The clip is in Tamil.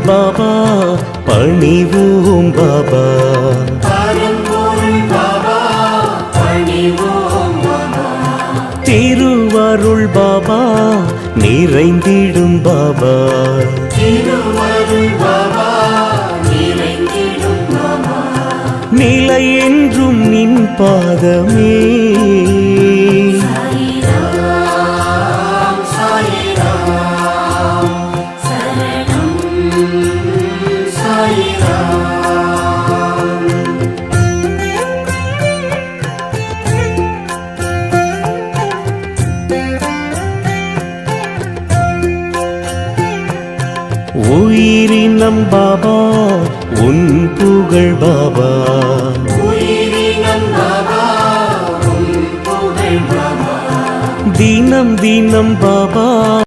பாபா பணிவோம் பாபா. திருவருள் பாபா நிறைந்திடும் பாபா. நிலை என்றும் நின் பாதமே. உயிரினம் பாபா உன் புகழ் பாபா. தினம் தினம் பாபா